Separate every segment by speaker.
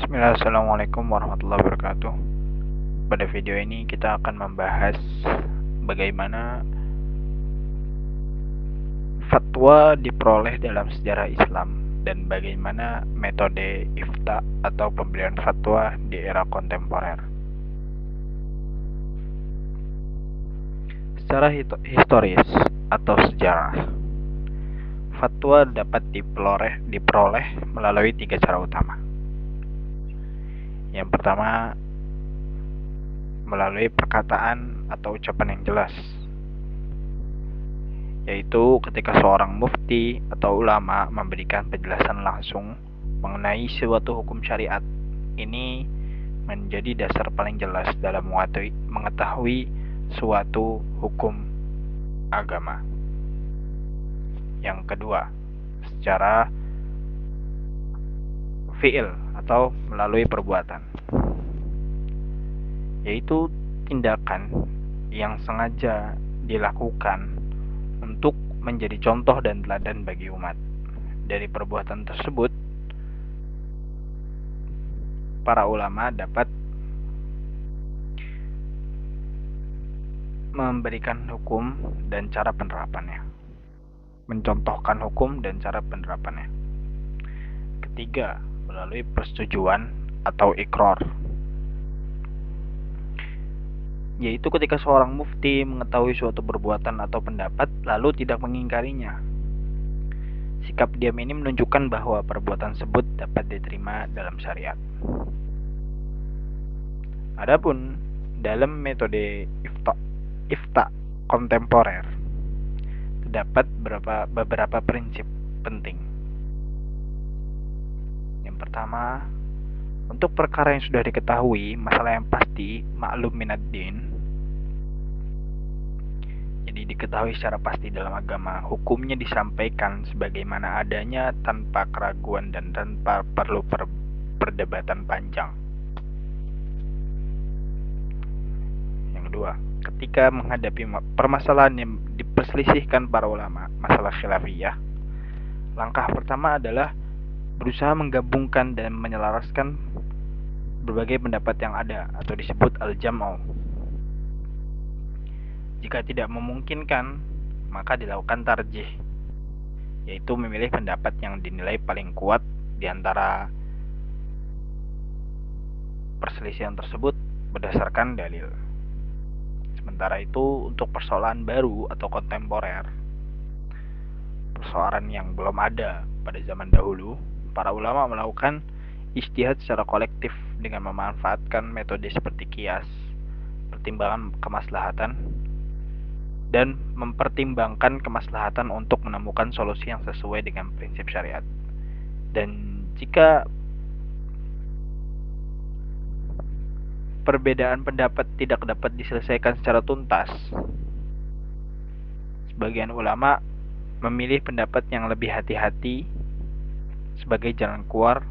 Speaker 1: Bismillah, assalamualaikum warahmatullahi wabarakatuh. Pada video ini kita akan membahas bagaimana fatwa diperoleh dalam sejarah Islam dan bagaimana metode ifta atau pemberian fatwa di era kontemporer. Secara historis atau sejarah, fatwa dapat diperoleh melalui 3 cara utama. Yang pertama, melalui perkataan atau ucapan yang jelas, yaitu ketika seorang mufti atau ulama memberikan penjelasan langsung mengenai suatu hukum syariat. Ini menjadi dasar paling jelas dalam mengetahui suatu hukum agama. Yang kedua, secara fi'il atau melalui perbuatan, yaitu tindakan yang sengaja dilakukan untuk menjadi contoh dan teladan bagi umat. Dari perbuatan tersebut, para ulama dapat memberikan hukum dan cara penerapannya, mencontohkan hukum dan cara penerapannya. Ketiga, melalui persetujuan atau iqrar, yaitu ketika seorang mufti mengetahui suatu perbuatan atau pendapat lalu tidak mengingkarinya. Sikap diam ini menunjukkan bahwa perbuatan tersebut dapat diterima dalam syariat. Adapun dalam metode ifta kontemporer terdapat beberapa prinsip penting. Yang pertama, untuk perkara yang sudah diketahui, masalah yang pasti, maklum minad din, jadi diketahui secara pasti dalam agama, hukumnya disampaikan sebagaimana adanya tanpa keraguan dan tanpa perlu perdebatan panjang. Yang kedua, ketika menghadapi permasalahan yang diperselisihkan para ulama, masalah khilafiyah, langkah pertama adalah berusaha menggabungkan dan menyelaraskan berbagai pendapat yang ada atau disebut al-jam'u. Jika tidak memungkinkan, maka dilakukan tarjih, yaitu memilih pendapat yang dinilai paling kuat di antara perselisihan tersebut berdasarkan dalil. Sementara itu, untuk persoalan baru atau kontemporer, persoalan yang belum ada pada zaman dahulu, para ulama melakukan ijtihad secara kolektif dengan memanfaatkan metode seperti qiyas, pertimbangan kemaslahatan, dan mempertimbangkan kemaslahatan untuk menemukan solusi yang sesuai dengan prinsip syariat. Dan jika perbedaan pendapat tidak dapat diselesaikan secara tuntas, sebagian ulama memilih pendapat yang lebih hati-hati sebagai jalan keluar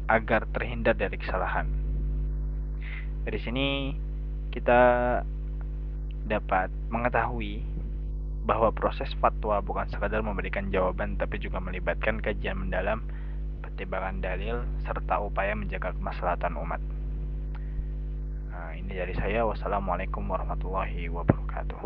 Speaker 1: agar terhindar dari kesalahan. Dari sini kita dapat mengetahui bahwa proses fatwa bukan sekadar memberikan jawaban, tapi juga melibatkan kajian mendalam, pertimbangan dalil, serta upaya menjaga kemaslahatan umat. Ini dari saya. Wassalamualaikum warahmatullahi wabarakatuh.